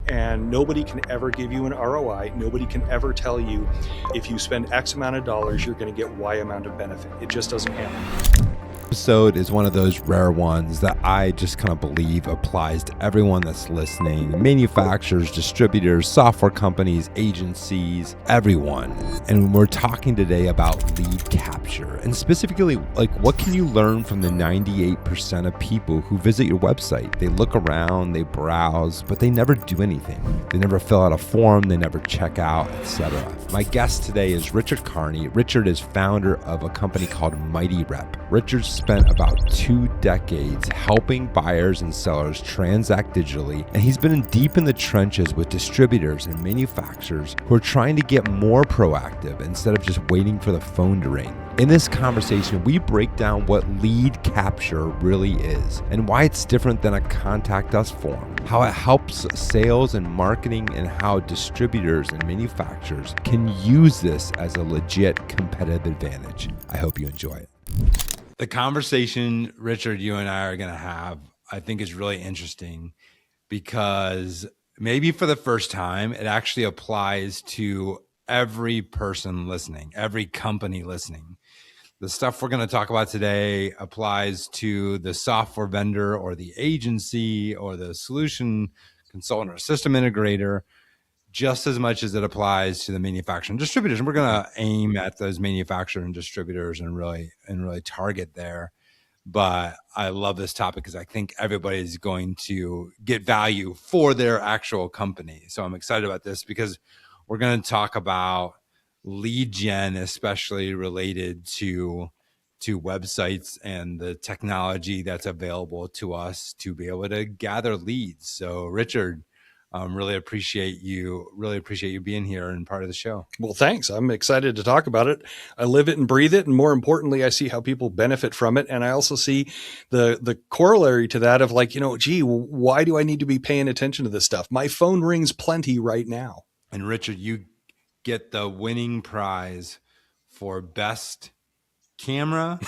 and nobody can ever give you an ROI. Nobody can ever tell you if you spend X amount of dollars, you're going to get Y amount of benefit. It just doesn't happen. Episode is one of those rare ones that I just kind of believe applies to everyone that's listening. Manufacturers, distributors, software companies, agencies, everyone. And we're talking today about lead capture, and specifically, like, what can you learn from the 98% of people who visit your website? They look around, they browse, but they never do anything. They never fill out a form, they never check out, etc. My guest today is Richard Carney. Richard is founder of a company called MightyRep. Richard spent about 2 decades helping buyers and sellers transact digitally, and he's been deep in the trenches with distributors and manufacturers who are trying to get more proactive instead of just waiting for the phone to ring. In this conversation, we break down what lead capture really is and why it's different than a contact us form, how it helps sales and marketing, and how distributors and manufacturers can use this as a legit competitive advantage. I hope you enjoy it. The conversation, Richard, you and I are going to have, I think, is really interesting because maybe for the first time, it actually applies to every person listening, every company listening. The stuff we're going to talk about today applies to the software vendor or the agency or the solution consultant or system integrator just as much as it applies to the manufacturer and distributors. And we're going to aim at those manufacturer and distributors and really target there. But I love this topic because I think everybody is going to get value for their actual company. So I'm excited about this because we're going to talk about lead gen, especially related to websites and the technology that's available to us to be able to gather leads. So Richard, really appreciate you being here and part of the show. Well, thanks. I'm excited to talk about it. I live it and breathe it. And more importantly, I see how people benefit from it. And I also see the corollary to that of like, gee, why do I need to be paying attention to this stuff? My phone rings plenty right now. And Richard, you get the winning prize for best camera,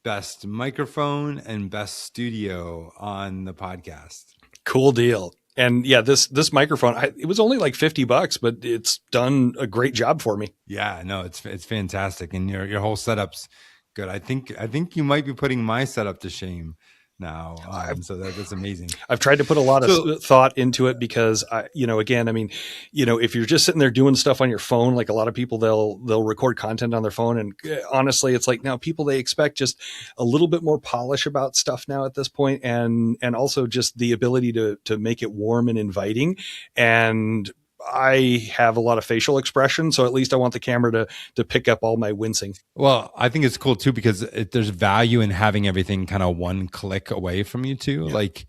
best microphone, and best studio on the podcast. Cool deal. And yeah, this microphone, it was only like $50, but it's done a great job for me. Yeah, no, it's fantastic. And your whole setup's good. I think you might be putting my setup to shame now. So that's amazing. I've tried to put a lot of thought into it because if you're just sitting there doing stuff on your phone, like a lot of people, they'll record content on their phone. And honestly, it's like now people, they expect just a little bit more polish about stuff now at this point. And also just the ability to make it warm and inviting. And I have a lot of facial expression, so at least I want the camera to pick up all my wincing. Well, I think it's cool too because there's value in having everything kind of one click away from you too. Yeah. Like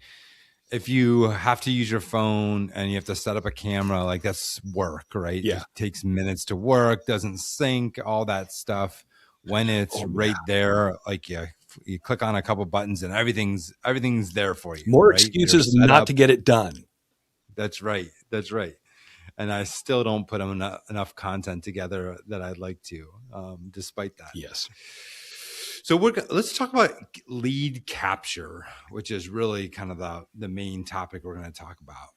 if you have to use your phone and you have to set up a camera, like that's work, right? Yeah. It takes minutes to work, doesn't sync, all that stuff. When it's there, like you click on a couple buttons and everything's there for you. More excuses not to get it done. That's right. And I still don't put enough content together that I'd like to, despite that. Yes. So let's talk about lead capture, which is really kind of the main topic we're going to talk about.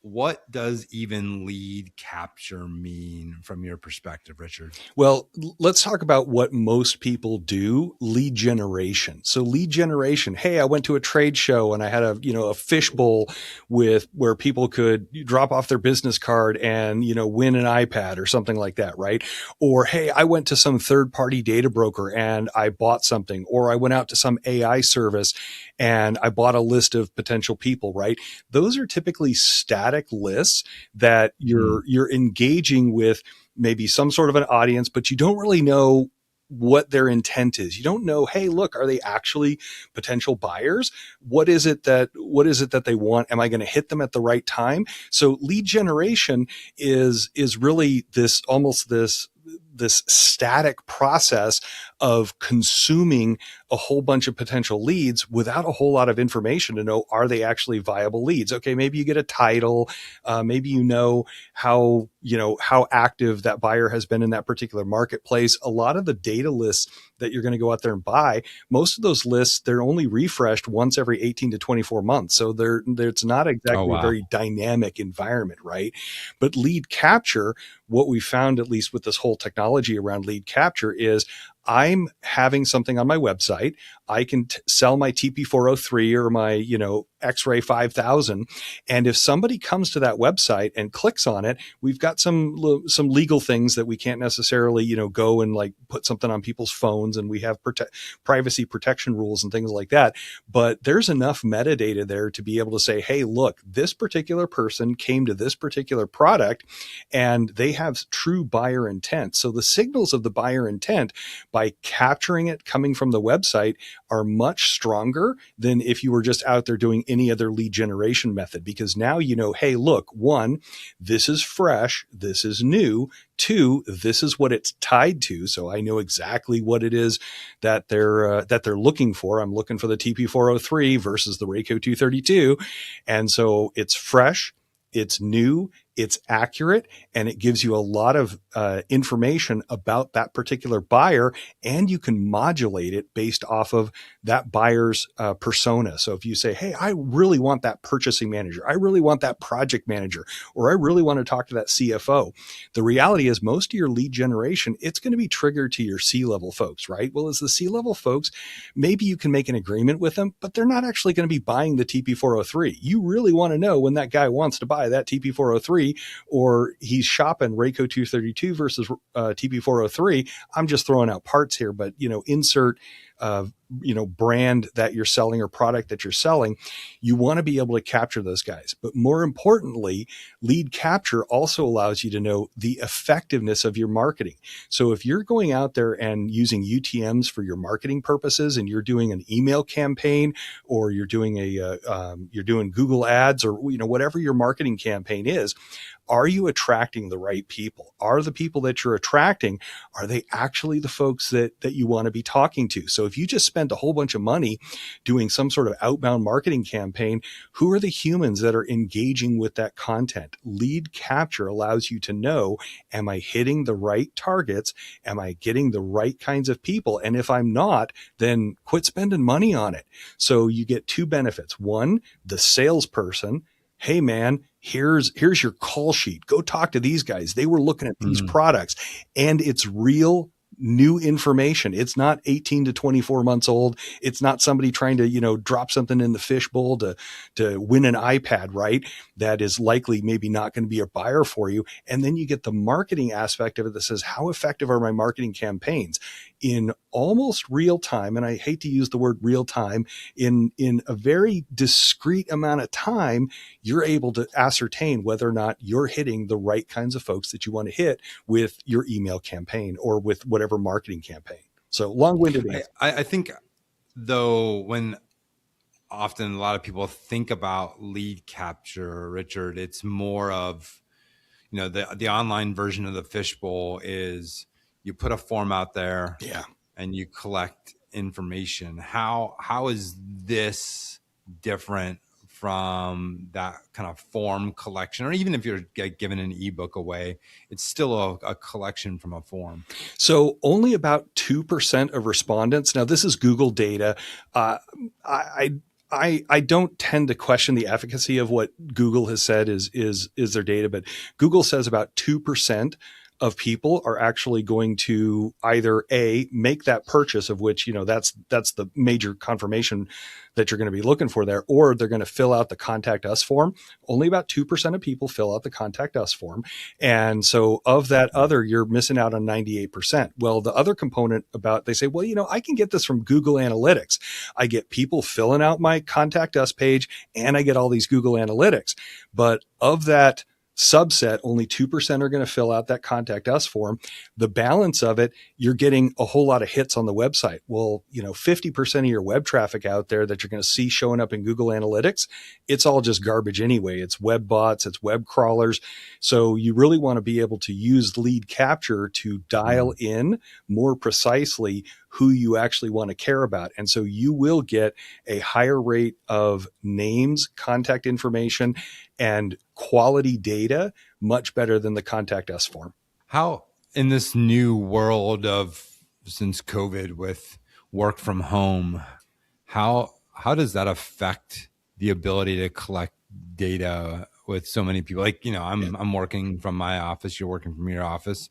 What does even lead capture mean from your perspective, Richard? Well, let's talk about what most people do, lead generation. So lead generation, hey, I went to a trade show and I had a fishbowl where people could drop off their business card and, win an iPad or something like that, right? Or, hey, I went to some third-party data broker and I bought something, or I went out to some AI service and I bought a list of potential people, right? Those are typically static lists that you're engaging with maybe some sort of an audience, but you don't really know what their intent is. You don't know, hey, look, are they actually potential buyers? What is it that they want? Am I going to hit them at the right time? So lead generation is really this static process of consuming a whole bunch of potential leads without a whole lot of information to know, are they actually viable leads? Okay, maybe you get a title, maybe how active that buyer has been in that particular marketplace. A lot of the data lists that you're going to go out there and buy, most of those lists, they're only refreshed once every 18 to 24 months. So it's not Oh, exactly a wow. very dynamic environment, right? But lead capture, what we found, at least with this whole technology around lead capture, is I'm having something on my website. I can sell my TP403 or my, X-Ray 5000. And if somebody comes to that website and clicks on it, we've got some legal things that we can't necessarily, go and like put something on people's phones, and we have privacy protection rules and things like that. But there's enough metadata there to be able to say, hey, look, this particular person came to this particular product and they have true buyer intent. So the signals of the buyer intent, by capturing it coming from the website, are much stronger than if you were just out there doing any other lead generation method, because now hey, look, one, this is fresh, this is new. Two, this is what it's tied to, so I know exactly what it is that they're looking for. I'm looking for the TP403 versus the Rayco 232, and so it's fresh, it's new, it's accurate, and it gives you a lot of information about that particular buyer, and you can modulate it based off of that buyer's persona. So if you say, hey, I really want that purchasing manager, I really want that project manager, or I really want to talk to that CFO, the reality is most of your lead generation, it's going to be triggered to your C-level folks, right? Well, as the C-level folks, maybe you can make an agreement with them, but they're not actually going to be buying the TP403. You really want to know when that guy wants to buy that TP403, or he's shopping Rayco 232 versus TP403. I'm just throwing out parts here, but insert brand that you're selling or product that you're selling. You want to be able to capture those guys. But more importantly, lead capture also allows you to know the effectiveness of your marketing. So if you're going out there and using UTMs for your marketing purposes, and you're doing an email campaign, or you're doing you're doing Google ads, or whatever your marketing campaign is, are you attracting the right people? Are the people that you're attracting, are they actually the folks that you want to be talking to? So if you just spent a whole bunch of money doing some sort of outbound marketing campaign, who are the humans that are engaging with that content? Lead capture allows you to know, am I hitting the right targets? Am I getting the right kinds of people? And if I'm not, then quit spending money on it. So you get two benefits. One, the salesperson, hey man, here's your call sheet. Go talk to these guys. They were looking at these products, and it's real new information. It's not 18 to 24 months old. It's not somebody trying to, drop something in the fishbowl to win an iPad, right? That is likely maybe not going to be a buyer for you. And then you get the marketing aspect of it that says, how effective are my marketing campaigns? In almost real time, and I hate to use the word real time, in a very discrete amount of time, you're able to ascertain whether or not you're hitting the right kinds of folks that you want to hit with your email campaign or with whatever marketing campaign. So long-winded answer. I think, though, when often a lot of people think about lead capture, Richard, it's more of, the online version of the fishbowl is you put a form out there, and you collect information. How is this different from that kind of form collection? Or even if you're giving an ebook away, it's still a collection from a form. So only about 2% of respondents. Now, this is Google data. I don't tend to question the efficacy of what Google has said is their data, but Google says about 2% of people are actually going to either make that purchase, of which, that's the major confirmation that you're going to be looking for there, or they're going to fill out the contact us form. Only about 2% of people fill out the contact us form. And so of that other, you're missing out on 98%. Well, the other component they say, well, I can get this from Google Analytics. I get people filling out my contact us page, and I get all these Google Analytics. But of that subset, only 2% are going to fill out that contact us form. The balance of it, you're getting a whole lot of hits on the website. Well, 50% of your web traffic out there that you're going to see showing up in Google Analytics, it's all just garbage anyway. It's web bots, it's web crawlers. So you really want to be able to use lead capture to dial in more precisely who you actually want to care about. And so you will get a higher rate of names, contact information, and quality data much better than the contact us form. How, in this new world of, since COVID, with work from home, how does that affect the ability to collect data with so many people? Like, I'm working from my office, you're working from your office.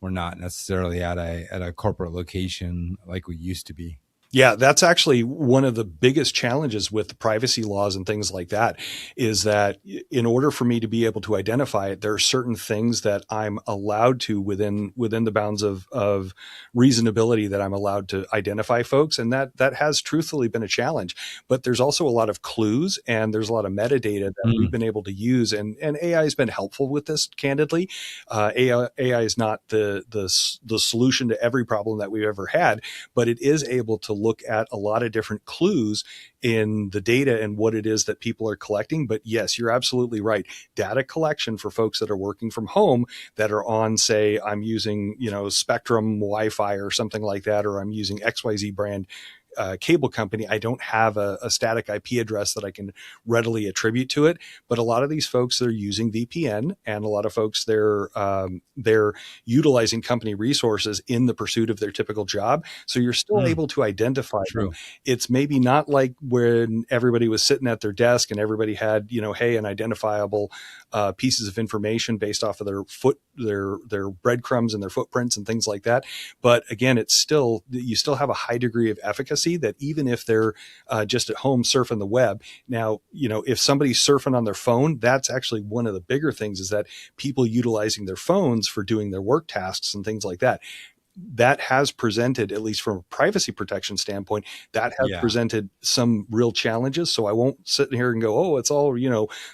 We're not necessarily at a corporate location like we used to be. Yeah, that's actually one of the biggest challenges with the privacy laws and things like that, is that in order for me to be able to identify it, there are certain things that I'm allowed to within the bounds of reasonability that I'm allowed to identify folks. And that has truthfully been a challenge. But there's also a lot of clues and there's a lot of metadata that we've been able to use. And AI has been helpful with this, candidly. AI is not the solution to every problem that we've ever had, but it is able to look at a lot of different clues in the data and what it is that people are collecting. But yes, you're absolutely right. Data collection for folks that are working from home that are on, say, I'm using, Spectrum Wi-Fi or something like that, or I'm using XYZ brand cable company. I don't have a static IP address that I can readily attribute to it. But a lot of these folks, they're using VPN, and a lot of folks, they're utilizing company resources in the pursuit of their typical job. So you're still able to identify them. It's maybe not like when everybody was sitting at their desk and everybody had, an identifiable pieces of information based off of their breadcrumbs and their footprints and things like that. But again, you still have a high degree of efficacy that even if they're just at home surfing the web. Now, if somebody's surfing on their phone, that's actually one of the bigger things, is that people utilizing their phones for doing their work tasks and things like that. That has presented, at least from a privacy protection standpoint, that has presented some real challenges. So I won't sit here and go, oh, it's all,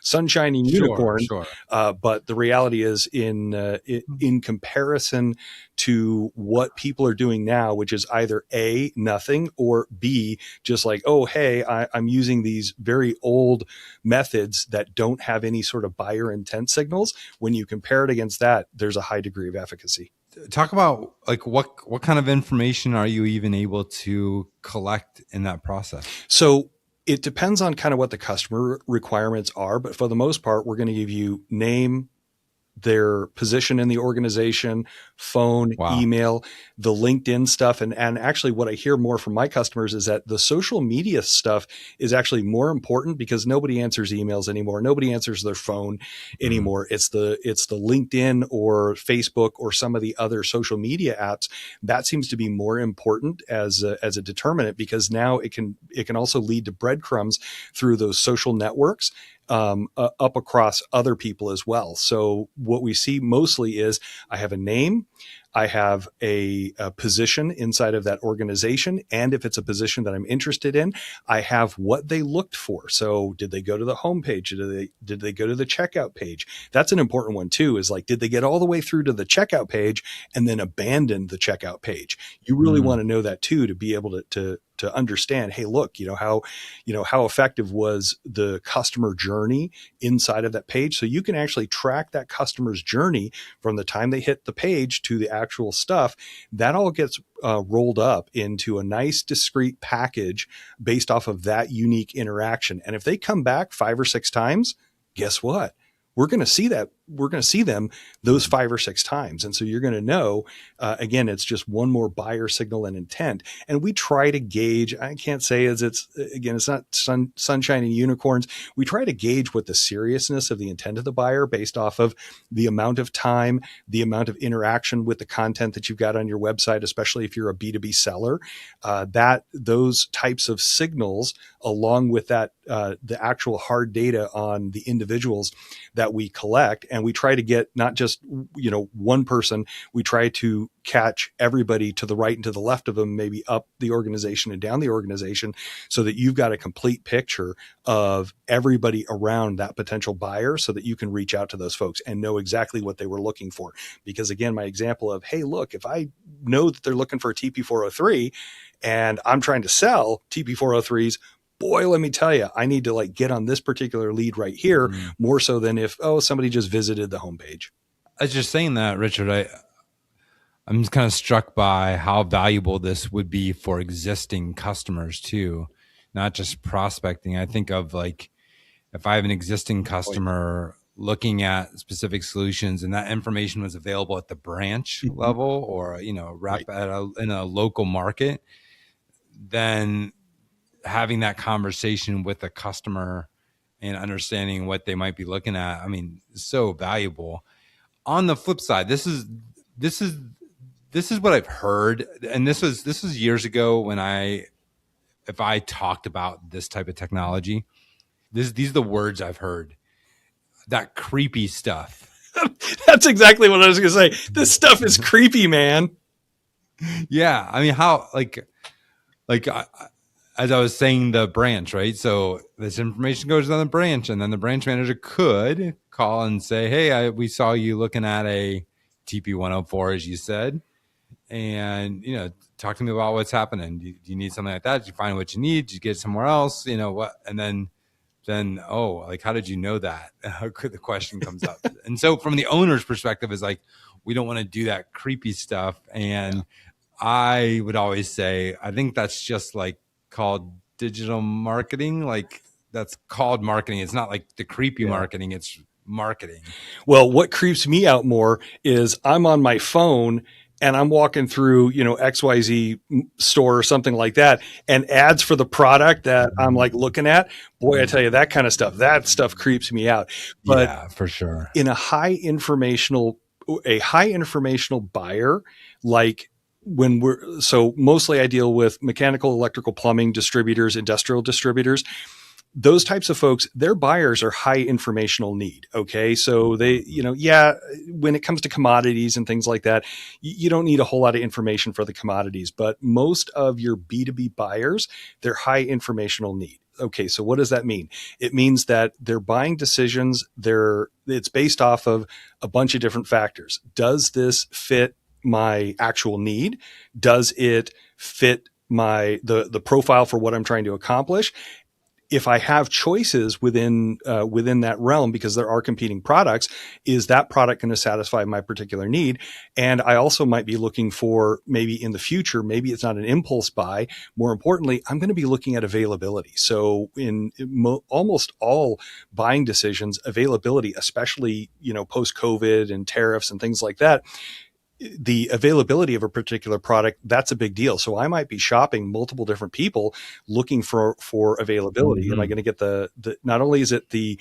sunshine and unicorn. Sure. But the reality is, in comparison to what people are doing now, which is either A, nothing, or B, just like, oh, hey, I'm using these very old methods that don't have any sort of buyer intent signals. When you compare it against that, there's a high degree of efficacy. Talk about like what kind of information are you even able to collect in that process? So it depends on kind of what the customer requirements are, but for the most part, we're going to give you name, their position in the organization, phone, email, the LinkedIn stuff. And actually what I hear more from my customers is that the social media stuff is actually more important, because nobody answers emails anymore. Nobody answers their phone anymore. It's the LinkedIn or Facebook or some of the other social media apps. That seems to be more important as a determinant, because now it can also lead to breadcrumbs through those social networks up across other people as well. So what we see mostly is I have a name, I have a position inside of that organization. And if it's a position that I'm interested in, I have what they looked for. So did they go to the homepage? Did they go to the checkout page? That's an important one too, is like, did they get all the way through to the checkout page and then abandon the checkout page? You really want to know that too, to be able to understand, hey, look, how effective was the customer journey inside of that page. So you can actually track that customer's journey from the time they hit the page to the actual stuff. That all gets rolled up into a nice discrete package based off of that unique interaction. And if they come back 5 or 6 times, guess what? We're going to see that. We're going to see them those 5 or 6 times. And so you're going to know, again, it's just one more buyer signal and intent. And we try to gauge, I can't say it's not sunshine and unicorns. We try to gauge what the seriousness of the intent of the buyer based off of the amount of time, the amount of interaction with the content that you've got on your website, especially if you're a B2B seller, that those types of signals, along with that, the actual hard data on the individuals that we collect. And and we try to get not just, one person, we try to catch everybody to the right and to the left of them, maybe up the organization and down the organization, so that you've got a complete picture of everybody around that potential buyer, so that you can reach out to those folks and know exactly what they were looking for. Because again, my example of, hey, look, if I know that they're looking for a TP403 and I'm trying to sell TP403s, boy, let me tell you, I need to get on this particular lead right here, more so than if, somebody just visited the homepage. As you're saying that, Richard, I'm just kind of struck by how valuable this would be for existing customers too, not just prospecting. I think of if I have an existing customer looking at specific solutions and that information was available at the branch level or, rep in a local market, then having that conversation with a customer and understanding what they might be looking at, so valuable. On the flip side, this is what I've heard, and this was years ago if I talked about this type of technology. These are the words I've heard. That creepy stuff. That's exactly what I was going to say. This stuff is creepy, man. Yeah, how as I was saying, the branch, right? So this information goes on the branch, and then the branch manager could call and say, "Hey, we saw you looking at a TP104, as you said, and talk to me about what's happening. Do you need something like that? Did you find what you need? Did you get somewhere else? What?" And then how did you know that? The question comes up. And so from the owner's perspective is we don't want to do that creepy stuff. And I would always say, I think that's just called digital marketing. That's called marketing. It's not the creepy marketing. It's marketing. Well, what creeps me out more is I'm on my phone and I'm walking through, XYZ store or something like that, and ads for the product that I'm looking at. Boy, I tell you, that stuff creeps me out. But yeah, for sure. In a high informational buyer, mostly I deal with mechanical, electrical, plumbing distributors, industrial distributors. Those types of folks, their buyers are high informational need. Okay. So they, when it comes to commodities and things like that, you don't need a whole lot of information for the commodities, but most of your B2B buyers, they're high informational need. Okay. So what does that mean? It means that their buying decisions, it's based off of a bunch of different factors. Does this fit my actual need? Does it fit the profile for what I'm trying to accomplish? If I have choices within that realm, because there are competing products, is that product going to satisfy my particular need? And I also might be looking for, maybe in the future, maybe it's not an impulse buy. More importantly, I'm going to be looking at availability. So in almost all buying decisions, availability, especially, post COVID and tariffs and things like that, the availability of a particular product, that's a big deal. So I might be shopping multiple different people looking for availability. Am I going to get the not only is it the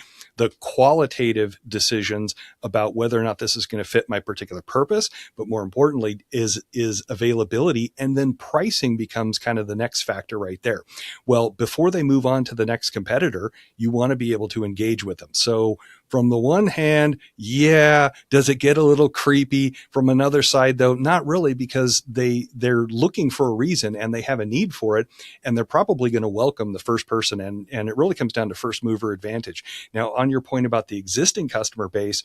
qualitative decisions about whether or not this is going to fit my particular purpose, but more importantly is availability. And then pricing becomes kind of the next factor right there. Well, before they move on to the next competitor, you want to be able to engage with them. So from the one hand, does it get a little creepy? From another side, though, not really, because they're looking for a reason and they have a need for it, and they're probably going to welcome the first person. And it really comes down to first mover advantage. Now, on your point about the existing customer base,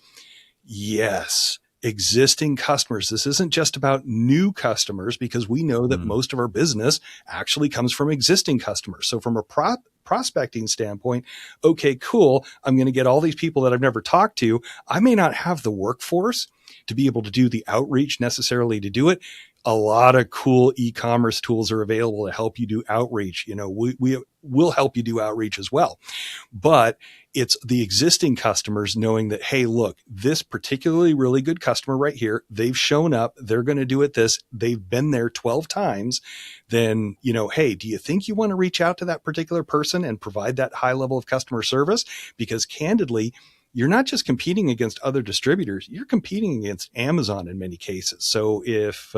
yes, existing customers. This isn't just about new customers, because we know that most of our business actually comes from existing customers. So from a prospecting standpoint, okay, cool. I'm going to get all these people that I've never talked to. I may not have the workforce to be able to do the outreach necessarily to do it. A lot of cool e-commerce tools are available to help you do outreach. We will help you do outreach as well. But it's the existing customers knowing that, hey, look, this particularly really good customer right here, they've shown up, they're going to do it this, they've been there 12 times. Then, hey, do you think you want to reach out to that particular person and provide that high level of customer service? Because candidly, you're not just competing against other distributors, you're competing against Amazon in many cases. So if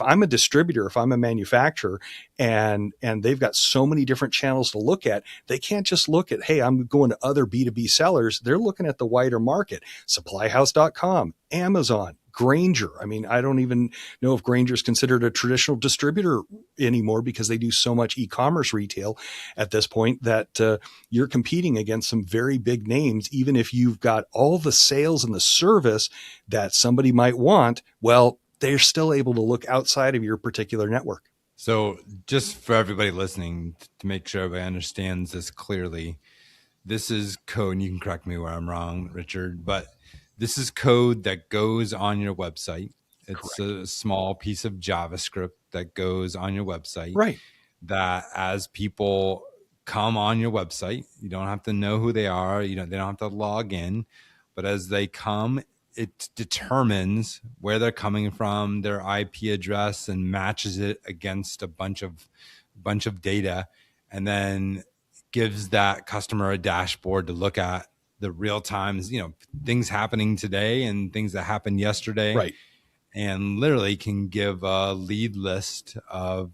I'm a distributor, if I'm a manufacturer, and they've got so many different channels to look at, they can't just look at, hey, I'm going to other B2B sellers. They're looking at the wider market, supplyhouse.com, Amazon, Granger. I mean, I don't even know if Granger is considered a traditional distributor anymore because they do so much e-commerce retail at this point that you're competing against some very big names. Even if you've got all the sales and the service that somebody might want, well, they're still able to look outside of your particular network. So just for everybody listening, to make sure everybody understands this clearly, this is code, and you can correct me where I'm wrong, Richard, but this is code that goes on your website. It's Correct. a small piece of JavaScript that goes on your website. Right. That as people come on your website, you don't have to know who they are. They don't have to log in, but as they come, it determines where they're coming from, their IP address, and matches it against a bunch of data, and then gives that customer a dashboard to look at the real times, things happening today and things that happened yesterday. Right. And literally can give a lead list of,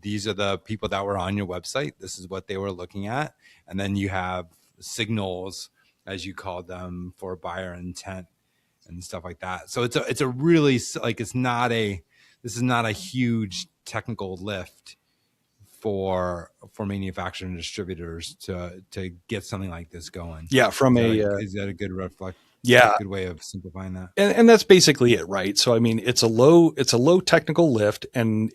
these are the people that were on your website. This is what they were looking at. And then you have signals, as you call them, for buyer intent and stuff like that. So it's a really, like, this is not a huge technical lift for manufacturers and distributors to get something like this going. Yeah. Is that a good reflect? Yeah. Good way of simplifying that. And that's basically it, right? So, I mean, it's a low technical lift. And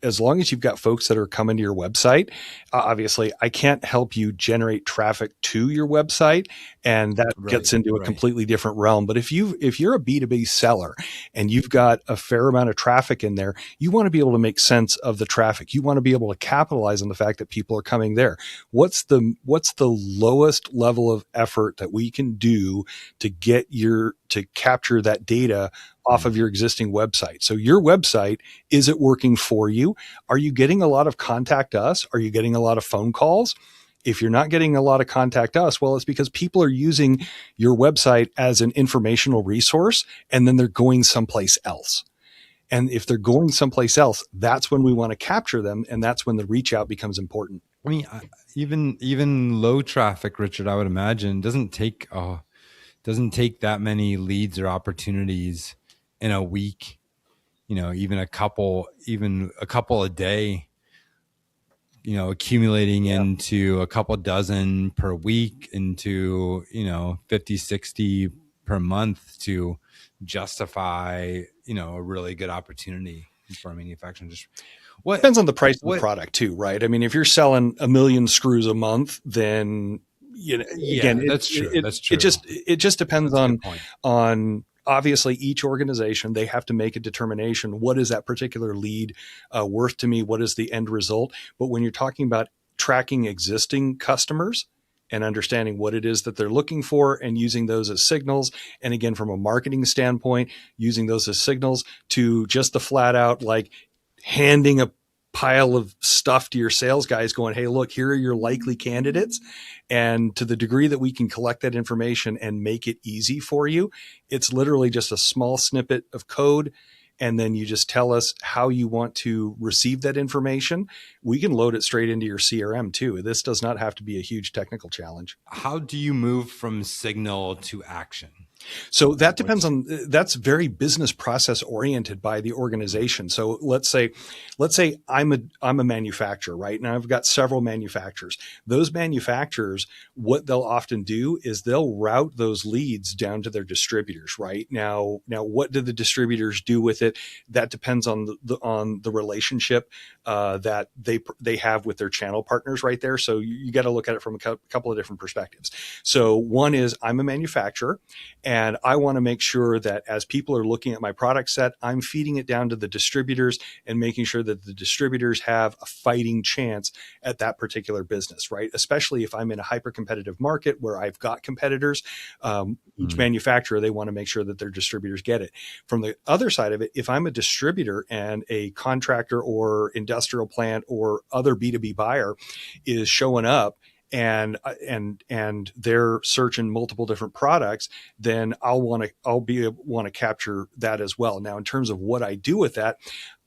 as long as you've got folks that are coming to your website, obviously I can't help you generate traffic to your website. And that gets into a completely different realm. But if you're a B2B seller and you've got a fair amount of traffic in there, you want to be able to make sense of the traffic. You want to be able to capitalize on the fact that people are coming there. What's the lowest level of effort that we can do to capture that data off of your existing website? So your website, is it working for you? Are you getting a lot of contact us? Are you getting a lot of phone calls? If you're not getting a lot of contact us, well, it's because people are using your website as an informational resource, and then they're going someplace else. And if they're going someplace else, that's when we want to capture them. And that's when the reach out becomes important. I mean, even low traffic, Richard, I would imagine doesn't take that many leads or opportunities in a week, even a couple a day, accumulating into a couple dozen per week, into 50, 60 per month to justify a really good opportunity for a manufacturer. Depends on the price of the product too, right? I mean, if you're selling 1 million screws a month, then again, that's true. That's true. It just depends on obviously each organization. They have to make a determination. What is that particular lead worth to me? What is the end result? But when you're talking about tracking existing customers and understanding what it is that they're looking for and using those as signals, and again, from a marketing standpoint, using those as signals to just the flat out, like, handing a pile of stuff to your sales guys going, hey, look, here are your likely candidates. And to the degree that we can collect that information and make it easy for you, it's literally just a small snippet of code. And then you just tell us how you want to receive that information. We can load it straight into your CRM too. This does not have to be a huge technical challenge. How do you move from signal to action? So that depends on, that's very business process oriented by the organization. So let's say I'm a manufacturer, right? And I've got several manufacturers. Those manufacturers, what they'll often do is they'll route those leads down to their distributors, right? Now, what do the distributors do with it? That depends on the relationship that they have with their channel partners right there. So you got to look at it from a couple of different perspectives. So one is, I'm a manufacturer, and I want to make sure that as people are looking at my product set, I'm feeding it down to the distributors and making sure that the distributors have a fighting chance at that particular business, right? Especially if I'm in a hyper competitive market where I've got competitors. Each manufacturer, they want to make sure that their distributors get it. From the other side of it, if I'm a distributor and a contractor or industrial plant or other B2B buyer is showing up and they're searching multiple different products, then I'll want to capture that as well. Now, in terms of what I do with that,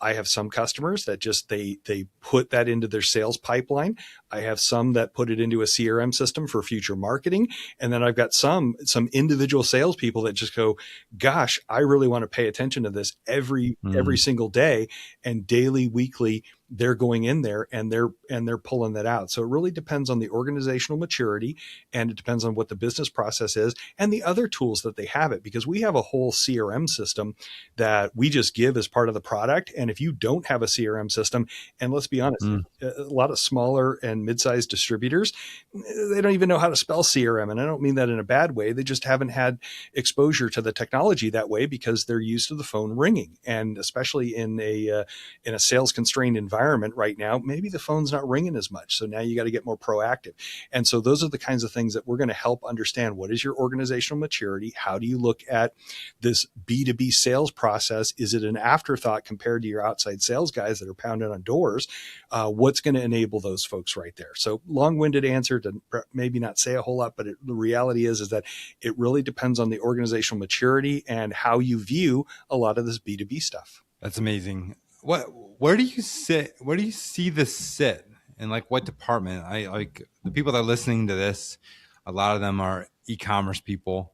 I have some customers that just they put that into their sales pipeline. I have some that put it into a CRM system for future marketing, and then I've got some individual salespeople that just go, "Gosh, I really want to pay attention to this every single day," and daily, weekly, they're going in there and they're pulling that out. So it really depends on the organizational maturity, and it depends on what the business process is and the other tools that they have it, because we have a whole CRM system that we just give as part of the product. And if you don't have a CRM system, and let's be honest, a lot of smaller and mid-sized distributors, they don't even know how to spell CRM. And I don't mean that in a bad way. They just haven't had exposure to the technology that way because they're used to the phone ringing. And especially in a sales constrained environment right now, maybe the phone's not ringing as much. So now you got to get more proactive. And so those are the kinds of things that we're going to help understand. What is your organizational maturity? How do you look at this B2B sales process? Is it an afterthought compared to your outside sales guys that are pounding on doors? What's going to enable those folks right there? So long-winded answer to maybe not say a whole lot, but the reality is that it really depends on the organizational maturity and how you view a lot of this B2B stuff. That's amazing. Where do you sit? Where do you see this sit? And like what department? I like the people that are listening to this, a lot of them are e-commerce people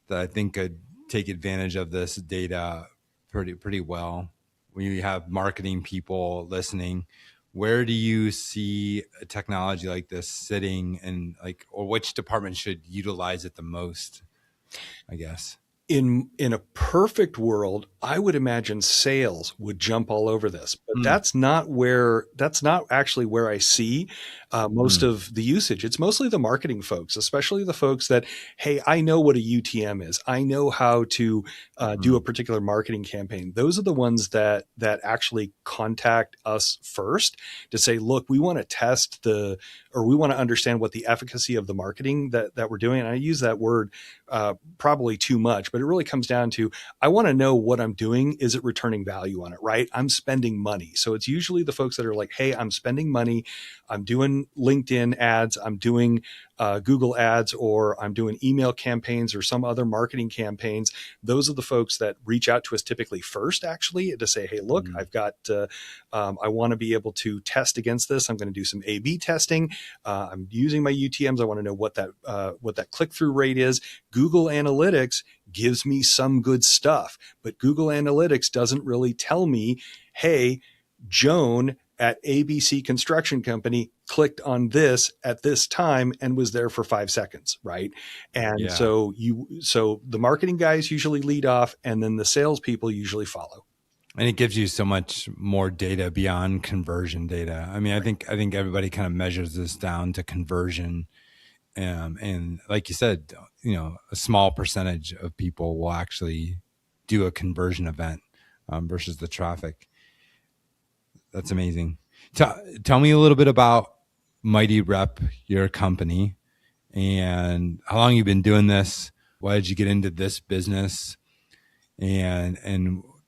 that I think could take advantage of this data pretty well. When you have marketing people listening, where do you see a technology like this sitting, and like, or which department should utilize it the most, I guess? In a perfect world, I would imagine sales would jump all over this, but that's not actually where I see most of the usage. It's mostly the marketing folks, especially the folks that, hey, I know what a UTM is. I know how to do a particular marketing campaign. Those are the ones that actually contact us first to say, look, we want to test we want to understand what the efficacy of the marketing that we're doing. And I use that word probably too much, but it really comes down to, I want to know what I'm doing. Is it returning value on it, right? I'm spending money. So it's usually the folks that are like, hey, I'm spending money. I'm doing LinkedIn ads. I'm doing Google ads, or I'm doing email campaigns or some other marketing campaigns. Those are the folks that reach out to us typically first, actually, to say, hey, look, I've got, I want to be able to test against this. I'm going to do some A/B testing. I'm using my UTMs. I want to know what that click-through rate is. Google Analytics gives me some good stuff, but Google Analytics doesn't really tell me, hey, Joan at ABC Construction Company clicked on this at this time and was there for 5 seconds, right? And so the marketing guys usually lead off, and then the salespeople usually follow. And it gives you so much more data beyond conversion data. I mean, I think everybody kind of measures this down to conversion. And like you said, a small percentage of people will actually do a conversion event versus the traffic. That's amazing. Tell me a little bit about MightyRep, your company, and how long you've been doing this. Why did you get into this business, and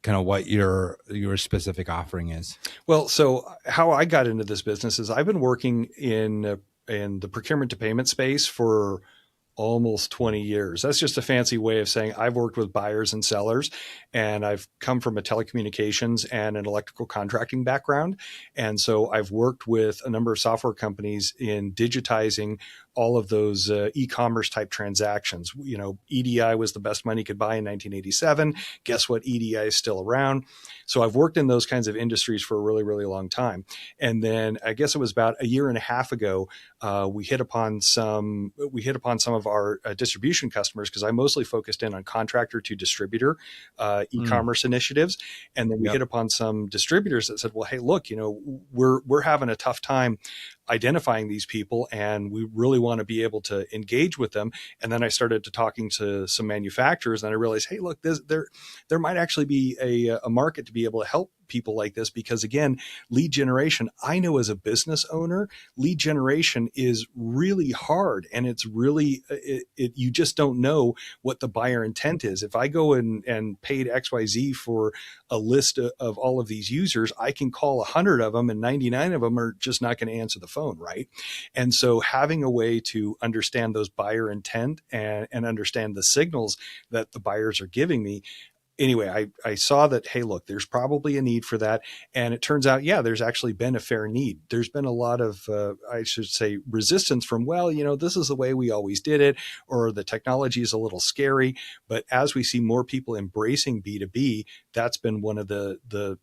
kind of what your specific offering is? Well, so how I got into this business is I've been working in the procurement-to-payment space for almost 20 years. That's just a fancy way of saying I've worked with buyers and sellers, and I've come from a telecommunications and an electrical contracting background. And so I've worked with a number of software companies in digitizing all of those e-commerce type transactions. EDI was the best money could buy in 1987. Guess what? EDI is still around. So I've worked in those kinds of industries for a really, really long time. And then I guess it was about a year and a half ago, we hit upon some of our distribution customers, because I mostly focused in on contractor to distributor e-commerce initiatives. And then we hit upon some distributors that said, well, hey, look, we're having a tough time identifying these people, and we really want to be able to engage with them. And then I started talking to some manufacturers, and I realized, hey, look, there might actually be a market to be able to help people like this, because again, lead generation, I know as a business owner, lead generation is really hard, and it's really, you just don't know what the buyer intent is. If I go and paid XYZ for a list of all of these users, I can call 100 of them and 99 of them are just not going to answer the phone, right? And so having a way to understand those buyer intent and understand the signals that the buyers are giving me. Anyway, I saw that, hey, look, there's probably a need for that. And it turns out, yeah, there's actually been a fair need. There's been a lot of, I should say, resistance from, well, this is the way we always did it, or the technology is a little scary. But as we see more people embracing B2B, that's been one of the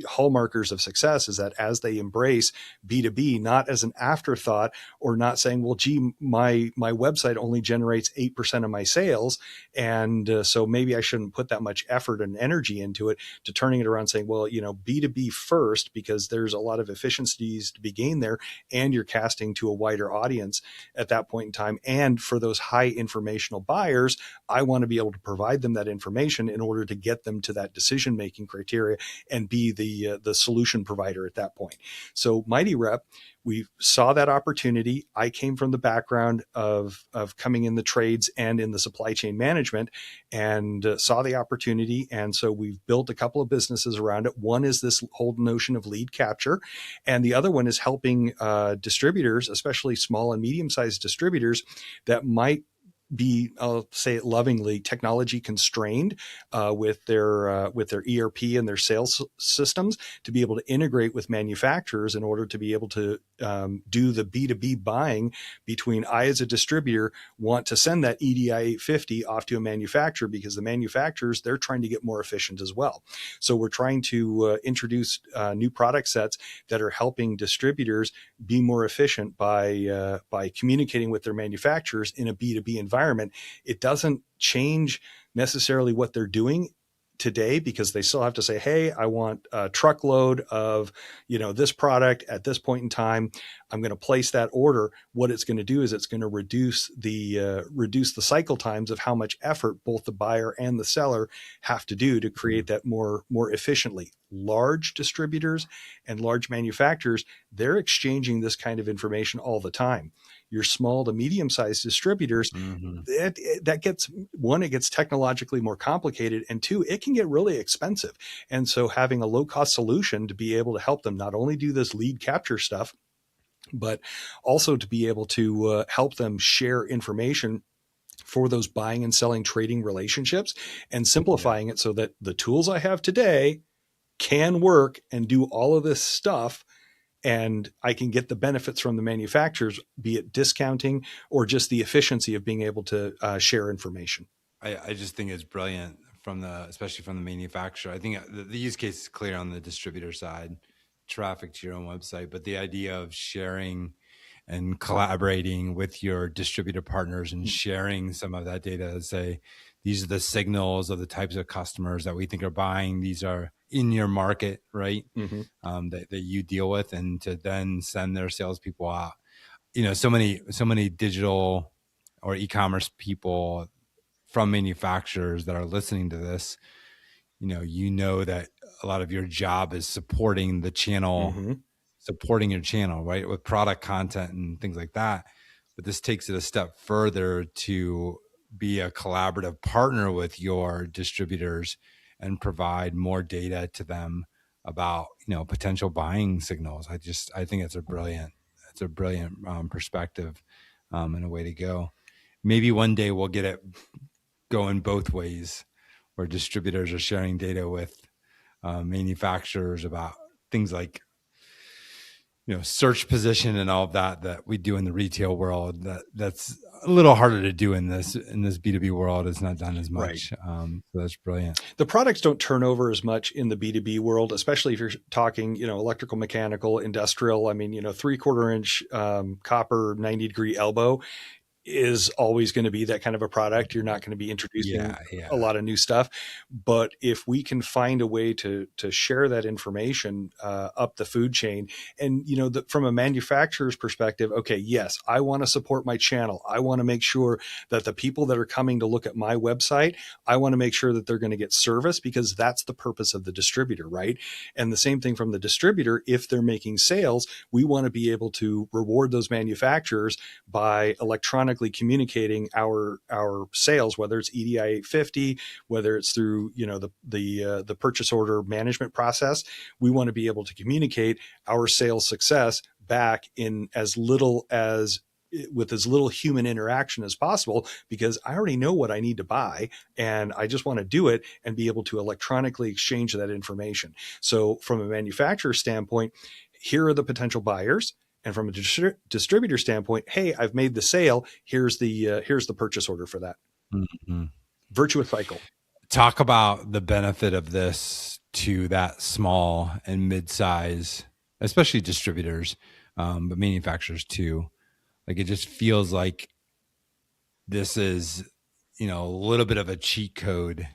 hallmarkers of success, is that as they embrace B2B, not as an afterthought, or not saying, well, gee, my website only generates 8% of my sales, and so maybe I shouldn't put that much effort and energy into it, to turning it around saying, well, B2B first, because there's a lot of efficiencies to be gained there, and you're casting to a wider audience at that point in time. And for those high informational buyers, I want to be able to provide them that information in order to get them to that decision-making criteria and be the solution provider at that point. So MightyRep, we saw that opportunity. I came from the background of coming in the trades and in the supply chain management, and saw the opportunity. And so we've built a couple of businesses around it. One is this whole notion of lead capture, and the other one is helping distributors, especially small and medium-sized distributors that might be, I'll say it lovingly, technology constrained with their ERP and their sales systems, to be able to integrate with manufacturers in order to be able to do the B2B buying between, I as a distributor want to send that EDI 850 off to a manufacturer, because the manufacturers, they're trying to get more efficient as well. So we're trying to introduce new product sets that are helping distributors be more efficient by communicating with their manufacturers in a B2B environment. It doesn't change necessarily what they're doing today, because they still have to say, hey, I want a truckload of, this product at this point in time. I'm going to place that order. What it's going to do is it's going to reduce the cycle times of how much effort both the buyer and the seller have to do to create that more efficiently. Large distributors and large manufacturers, they're exchanging this kind of information all the time. Your small to medium-sized distributors, that gets, one, it gets technologically more complicated, and two, it can get really expensive. And so having a low-cost solution to be able to help them not only do this lead capture stuff, but also to be able to help them share information for those buying and selling trading relationships, and simplifying it so that the tools I have today can work and do all of this stuff, and I can get the benefits from the manufacturers, be it discounting or just the efficiency of being able to share information. I just think it's brilliant especially from the manufacturer. I think the use case is clear on the distributor side, traffic to your own website, but the idea of sharing and collaborating with your distributor partners and sharing some of that data to say, these are the signals of the types of customers that we think are buying. These are in your market, right? That you deal with, and to then send their salespeople out. So many digital or e-commerce people from manufacturers that are listening to this, that a lot of your job is supporting the channel, supporting your channel, right? With product content and things like that. But this takes it a step further to be a collaborative partner with your distributors and provide more data to them about, potential buying signals. I think it's a brilliant perspective and a way to go. Maybe one day we'll get it going both ways, where distributors are sharing data with manufacturers about things like, search position and all of that we do in the retail world. That's a little harder to do in this B2B world. It's not done as much. Right. So that's brilliant. The products don't turn over as much in the B2B world, especially if you're talking, electrical, mechanical, industrial. I mean, 3/4 inch copper 90-degree elbow. is always going to be that kind of a product. You're not going to be introducing Yeah, yeah. a lot of new stuff. But if we can find a way to share that information up the food chain, and from a manufacturer's perspective, okay, yes, I want to support my channel. I want to make sure that the people that are coming to look at my website, I want to make sure that they're going to get service, because that's the purpose of the distributor, right? And the same thing from the distributor. If they're making sales, we want to be able to reward those manufacturers by electronically communicating our sales, whether it's EDI 850, whether it's through the purchase order management process. We want to be able to communicate our sales success back in as little as with as little human interaction as possible, because I already know what I need to buy and I just want to do it and be able to electronically exchange that information. So from a manufacturer standpoint, here are the potential buyers. And from a distributor standpoint, hey, I've made the sale. Here's the purchase order for that. Mm-hmm. Virtuous cycle. Talk about the benefit of this to that small and mid-size, especially distributors, but manufacturers too. Like, it just feels like this is, a little bit of a cheat code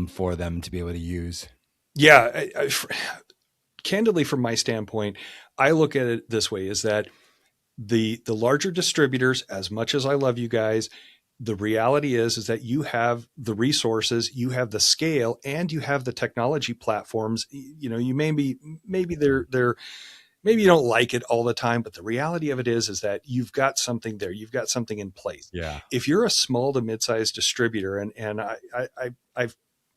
for them to be able to use. Yeah. Candidly, from my standpoint, I look at it this way: is that the larger distributors, as much as I love you guys, the reality is that you have the resources, you have the scale, and you have the technology platforms. You maybe they're maybe you don't like it all the time, but the reality of it is that you've got something there. You've got something in place. Yeah. If you're a small to mid-sized distributor, and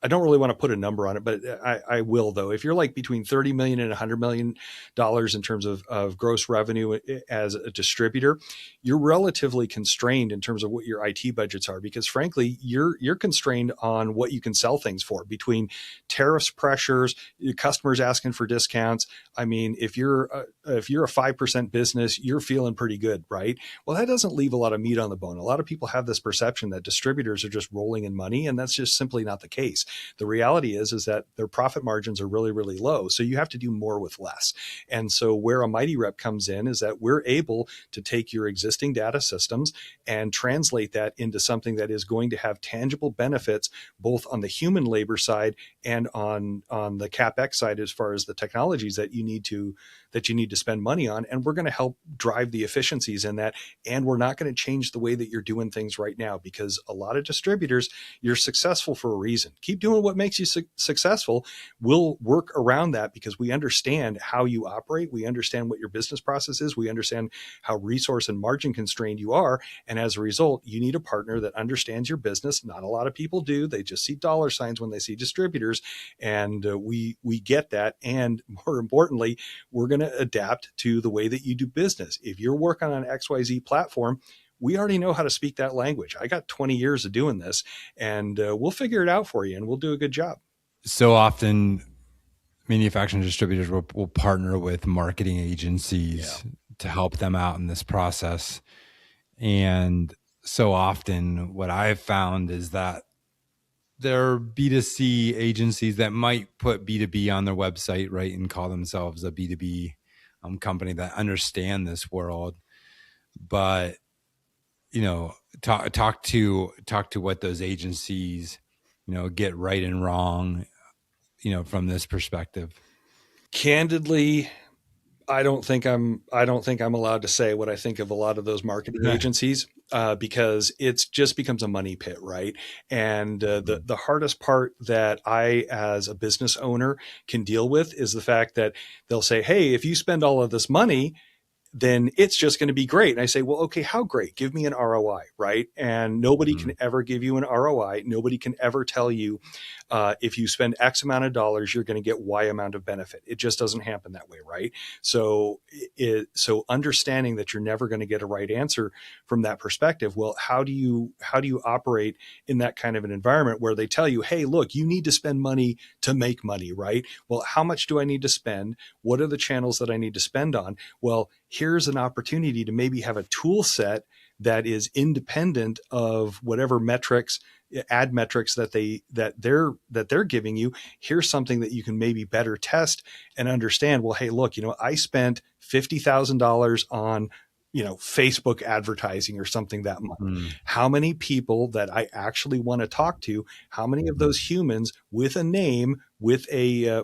I don't really want to put a number on it, but I will, though. If you're like between $30 million and $100 million in terms of gross revenue as a distributor, you're relatively constrained in terms of what your IT budgets are, because frankly, you're constrained on what you can sell things for between tariffs pressures, your customers asking for discounts. I mean, if you're a 5% business, you're feeling pretty good, right? Well, that doesn't leave a lot of meat on the bone. A lot of people have this perception that distributors are just rolling in money, and that's just simply not the case. The reality is that their profit margins are really, really low. So you have to do more with less. And so where a MightyRep comes in is that we're able to take your existing data systems and translate that into something that is going to have tangible benefits, both on the human labor side and on the CapEx side, as far as the technologies that you need to spend money on. And we're going to help drive the efficiencies in that. And we're not going to change the way that you're doing things right now, because a lot of distributors, you're successful for a reason. Keep doing what makes you successful. We'll work around that because we understand how you operate. We understand what your business process is. We understand how resource and margin constrained you are. And as a result, you need a partner that understands your business. Not a lot of people do. They just see dollar signs when they see distributors. And we get that. And more importantly, we're going to adapt to the way that you do business. If you're working on an XYZ platform, we already know how to speak that language. I got 20 years of doing this, and we'll figure it out for you, and we'll do a good job. So often manufacturing distributors will partner with marketing agencies to help them out in this process. And so often what I've found is that there are B2C agencies that might put B2B on their website, right, and call themselves a B2B company that understand this world. But talk to what those agencies get right and wrong from this perspective. Candidly, I don't think I'm allowed to say what I think of a lot of those marketing agencies, because it's just becomes a money pit, right? And the hardest part that I, as a business owner, can deal with is the fact that they'll say, "Hey, if you spend all of this money, then it's just going to be great." And I say, well, okay, how great? Give me an ROI, right? And nobody can ever give you an ROI. Nobody can ever tell you if you spend X amount of dollars, you're going to get Y amount of benefit. It just doesn't happen that way, right? So understanding that you're never going to get a right answer from that perspective. Well, how do you operate in that kind of an environment where they tell you, hey, look, you need to spend money to make money, right? Well, how much do I need to spend? What are the channels that I need to spend on? Well, here's an opportunity to maybe have a tool set that is independent of whatever ad metrics that they're giving you. Here's something that you can maybe better test and understand. Well, hey, look, I spent $50,000 on Facebook advertising or something that much. Mm. How many people that I actually want to talk to, how many of those humans with a name, with a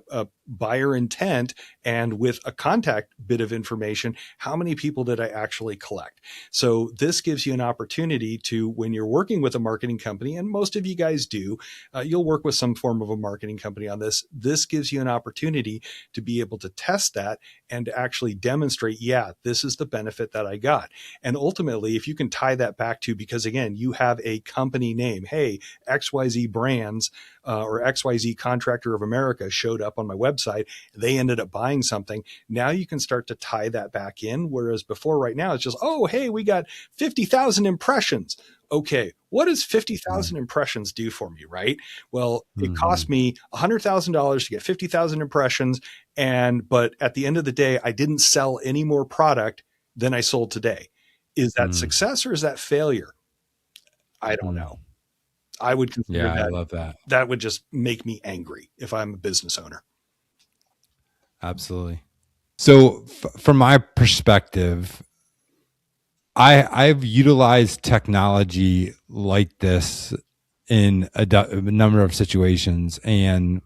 buyer intent, and with a contact bit of information, how many people did I actually collect? So this gives you an opportunity to, when you're working with a marketing company, and most of you guys do, you'll work with some form of a marketing company on this. This gives you an opportunity to be able to test that and to actually demonstrate, yeah, this is the benefit that I got. And ultimately, if you can tie that back to, because again, you have a company name, hey, XYZ Brands or XYZ Contractor of America showed up on my website, they ended up buying something. Now you can start to tie that back in. Whereas before, right now, it's just, oh, hey, we got 50,000 impressions. Okay, what does 50,000 impressions do for me, right? Well, it cost me $100,000 to get 50,000 impressions. But at the end of the day, I didn't sell any more product than I sold today. Is that success or is that failure? I don't know. I would consider that. I love that. That would just make me angry if I'm a business owner. Absolutely. So from my perspective, I've utilized technology like this in a number of situations. And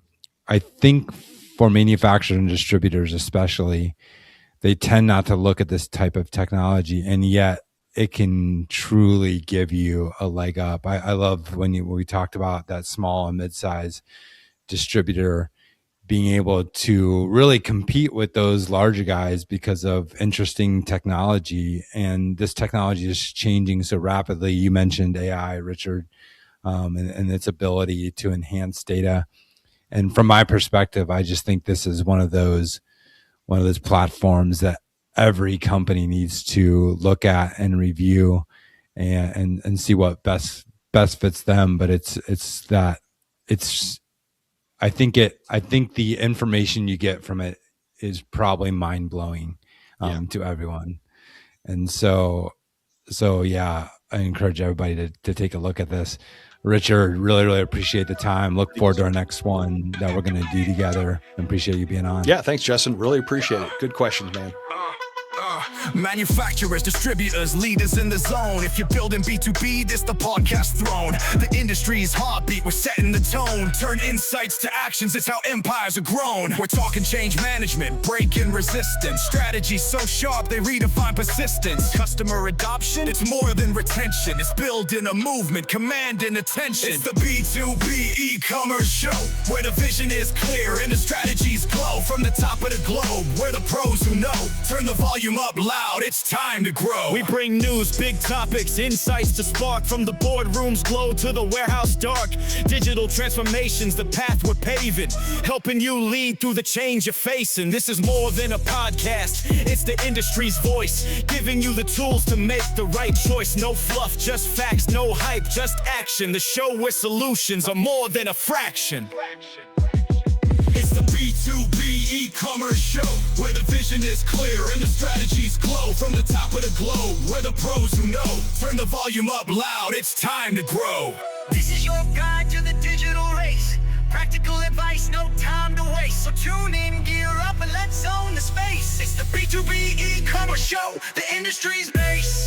I think for manufacturers and distributors, especially, they tend not to look at this type of technology, and yet it can truly give you a leg up. I love when we talked about that small and mid-size distributor being able to really compete with those larger guys because of interesting technology. And this technology is changing so rapidly. You mentioned AI, Richard, and its ability to enhance data. And from my perspective, I just think this is one of those platforms that every company needs to look at and review and see what best fits them. But I think the information you get from it is probably mind blowing to everyone. And so yeah, I encourage everybody to take a look at this. Richard, really, really appreciate the time. Look forward to our next one that we're going to do together, and appreciate you being on. Yeah, thanks, Justin. Really appreciate it. Good questions, man. Manufacturers, distributors, leaders in the zone. If you're building B2B, this the podcast throne. The industry's heartbeat, we're setting the tone. Turn insights to actions, it's how empires are grown. We're talking change management, breaking resistance. Strategies so sharp, they redefine persistence. Customer adoption, it's more than retention. It's building a movement, commanding attention. It's the B2B e-commerce show, where the vision is clear and the strategies glow. From the top of the globe, we're the pros who know. Turn the volume up loud, it's time to grow. We bring news, big topics, insights to spark. From the boardroom's glow to the warehouse dark. Digital transformations, the path we're paving. Helping you lead through the change you're facing. This is more than a podcast, it's the industry's voice. Giving you the tools to make the right choice. No fluff, just facts, no hype, just action. The show where solutions are more than a fraction. It's the B2B e-commerce show, where the vision is clear and the strategies glow. From the top of the globe, we're the pros who know. Turn the volume up loud, it's time to grow. This is your guide to the digital race. Practical advice, no time to waste. So tune in, gear up, and let's own the space. It's the B2B e-commerce show, the industry's base.